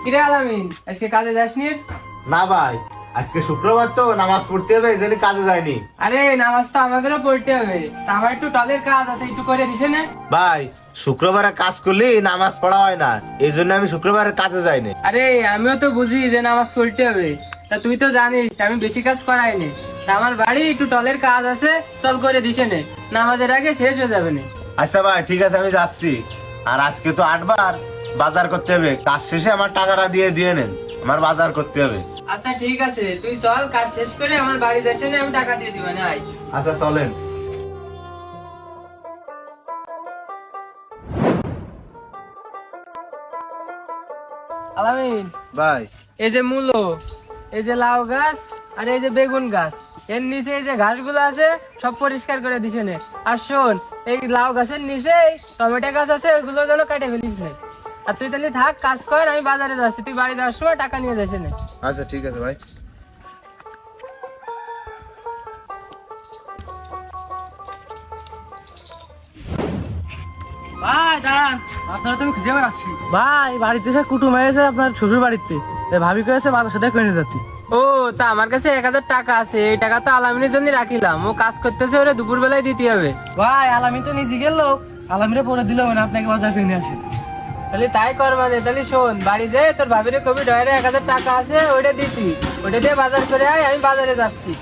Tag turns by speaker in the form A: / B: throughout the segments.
A: কিরে আলামিন, আজকে কাজে যাসনি?
B: না ভাই, আজকে শুক্রবার তো নামাজ পড়তে হবে, এই জন্য কাজে যায়নি।
A: আরে নামাজ তো আমাদেরও পড়তে হবে, তা আমার একটু টলের কাজ আছে, একটু করে দিছে না?
B: ভাই, শুক্রবারে কাজ করলে নামাজ পড়া হয় না, এই জন্য আমি শুক্রবারে কাজে যাইনি।
A: আরে আমিও তো বুঝি যে নামাজ পড়তে হবে, তা তুই তো জানিস আমি বেশি কাজ করাইনি। তা আমার বাড়ি একটু টলের কাজ আছে, চল করে দিছে নে, নামাজের আগে শেষ হয়ে যাবে না।
B: আচ্ছা ভাই, ঠিক আছে, আমি যাচ্ছি। আর আজকে তো 8 বার বাজার করতে হবে, কাজ শেষে আমার টাকাটা দিয়ে দিয়ে নেন, আমার বাজার করতে হবে।
A: আচ্ছা ঠিক আছে, তুই চল, কাজ শেষ করে আমার বাড়ি যাস নে, আমি টাকা দিয়ে দিবা না।
B: আচ্ছা চলেন।
A: আলামিন,
B: ভাই,
A: এই যে মূলো, এই যে লাউ গাছ, আর এই যে বেগুন গাছ, এর নিচে এই যে ঘাসগুলো আছে সব পরিষ্কার করে দিছে নে। আর শোন, এই লাউ গাছের নিচে টমেটো গাছ আছে, ওইগুলো যেন কেটে ফেলিস নে। আর তুই তাহলে থাক, কাজ কর, আমি বাজারে যাচ্ছি, তুই বাড়ি যাওয়ার সময় টাকা নিয়ে যাস নে।
B: আচ্ছা ঠিক আছে ভাই।
C: ভাই দাঁড়ান, আপনারা তো আমি খুঁজে বেড়াচ্ছি। ভাই, বাড়িতে সে কুটুম হয়েছে আপনার শ্বশুর বাড়িতে, ভাবি কয়েছে বাজার সাথে করে যাচ্ছি।
A: ও, তা আমার কাছে 1000 টাকা আছে, এই টাকা তো আলামিনের জন্য রাখিলাম, ও কাজ করতেছে, ওরে দুপুর বেলায় দিতে হবে।
C: ভাই, আলামিন তো নিজে গেল, আলামিনে পরে দিল না, আপনাকে বাজার কিনে আসে।
A: তাহলে তাই কর, মানে তাহলে শোন, বাড়ি যে তোর ভাবিরে কবি ডয়ারে 1000 টাকা আছে, ওইটা দিতি, ওইটা দিয়ে বাজার করে আয়, আমি বাজারে যাচ্ছি।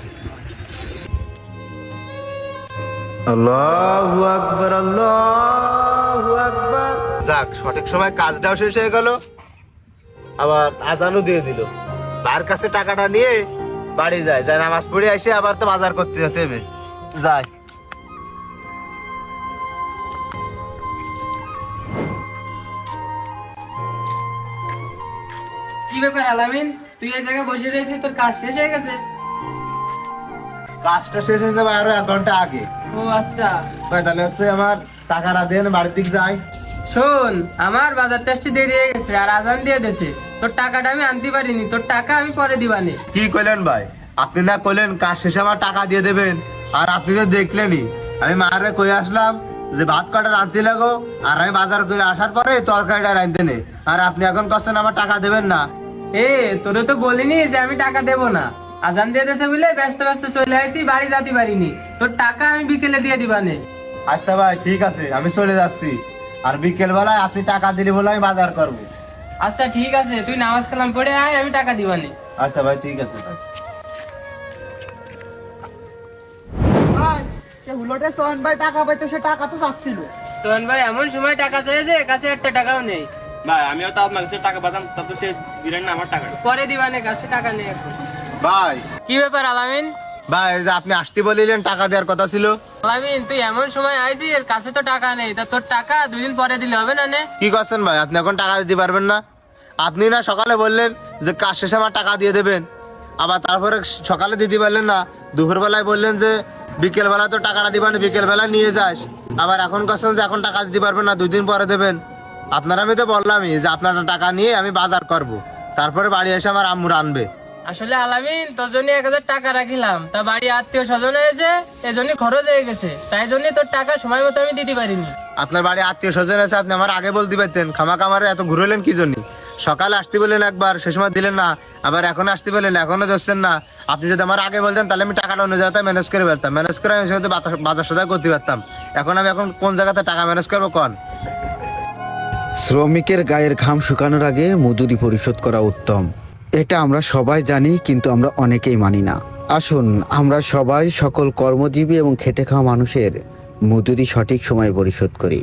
B: আল্লাহু আকবার, আল্লাহু আকবার। যাক, সঠিক সময় কাজটাও শেষ হয়ে গেল, আবার আজানও দিয়ে দিল। তার কাছে টাকাটা নিয়ে বাড়ি যায়, যাই নামাজ পড়ে আসে, আবার তো বাজার করতে যেতে হবে, যায়।
A: কি ব্যাপার আলামিন, তুই এই জায়গায় বসে রয়েছিস, তোর কাজ শেষ হয়ে গেছে?
B: কাজটা শেষ হয়ে যাবে আরো 1 ঘন্টা আগে।
A: ও আচ্ছা,
B: ভাই, তাহলে হচ্ছে আমার টাকাটা দেন, বাড়ির দিক যাই।
A: শোন, আমার বাজারটা আসতে দেরি হয়ে গেছে, আর আজান দিয়ে দিয়েছে, তোর টাকাটা আমি আনতে পারিনি, তোর টাকা আমি পরে দিবানে।
B: কি কইলেন ভাই? আপনি না কইলেন কাজ শেষে আমার টাকা দিয়ে দেবেন, আর আপনি তো দেখলেনই, আমি মারে কই আসলাম যে ভাত কটা রাঁধতে লাগো, আর আমি বাজার করে আসার পরে তরকারিটা রাঁধতে নেই, আর আপনি এখন করছেন আমার টাকা দেবেন না।
A: এ, তোরে তো বলিনি যে আমি টাকা দেবো না, আজান দিয়ে দিয়েছে বলে ব্যস্ত ব্যস্ত চলে আসি, বাড়ি যেতে পারিনি, তোর টাকা আমি বিকেলে দিয়ে দিবানে।
B: আচ্ছা ভাই, ঠিক আছে, আমি চলে যাচ্ছি, আর বিকেল বেলায় আপনি টাকা দিলে বলে আমি বাজার করবো।
A: আচ্ছা ঠিক আছে, তুই নামাজ কালাম পড়ে আয়, আমি টাকা দিবানে।
B: আচ্ছা ভাই, ঠিক আছে।
C: ভাই, সে হুলোটে সোহান ভাই টাকা পাইতো, সে টাকা তো চাচ্ছিল।
A: সোহন ভাই এমন সময় টাকা চেয়েছে, কাছে একটা টাকাও নেই।
D: ভাই, আমিও তো আপনার কাছে টাকা পাতাম, তা তো সে দিলেন না আমার টাকা।
A: পরে দিবানে, কাছে টাকা নেই এখন।
B: ভাই,
A: কি ব্যাপার আলামিন?
B: ভাই, এই যে আপনি আসতে বলিলেন টাকা দেওয়ার কথা ছিল।
A: আলামিন, তুই এমন সময় আইছিস, এর কাছে তো টাকা নেই, তা তোর টাকা 2 দিন পরে দিলে হবে না নে?
B: কি করছেন ভাই, আপনি এখন টাকা দিতে পারবেন না? আপনি না সকালে বললেন যে কাজ শেষে আমার টাকা দিয়ে দেবেন, আবার তারপরে সকালে দিতে পারলেন না, দুপুর বেলায় বললেন যে বিকেল বেলায় তো টাকাটা দিবেন, বিকেল বেলায় নিয়ে যাস, আবার এখন করছেন যে এখন টাকা দিতে পারবেন না, 2 দিন পরে দেবেন। আপনারা আমি তো বললামই যে আপনার টাকা নিয়ে আমি বাজার করব, তারপরে বাড়ি এসে আমার আম্মু রানবে।
A: আসলে আলামিন, তোর জন্য 1000 টাকা রাখিলাম, তা বাড়ি আত্মীয় স্বজন হয়েছে, এজন্য খরচ হয়ে গেছে, তাই জন্য তোর টাকা সময় মতো আমি দিতে পারিনি।
B: আপনার বাড়ি আত্মীয় স্বজন আছে, আপনি আমার আগে বলতে পারতেন, খামাখা আমারে এত ঘুরলেন কি জন্য? সকালে আসতে বললেন একবার, সে সময় দিলেন না, আবার এখন আসতে বললেন, এখনো দিচ্ছেন না। আপনি যদি আমার আগে বলতেন তাহলে আমি টাকাটা অন্য জায়গাতে ম্যানেজ করে ফেলতাম, ম্যানেজ করে আমি সেখানে বাজার সদাই করতে পারতাম। এখন আমি কোন জায়গাতে টাকা ম্যানেজ করবো কোন?
E: শ্রমিকের গায়ের ঘাম শুকানোর আগে মজুরি পরিশোধ করা উত্তম, এটা আমরা সবাই জানি, কিন্তু আমরা অনেকেই মানি না। আসুন আমরা সবাই সকল কর্মজীবী এবং খেটে খাওয়া মানুষের মজুরি সঠিক সময়ে পরিশোধ করি।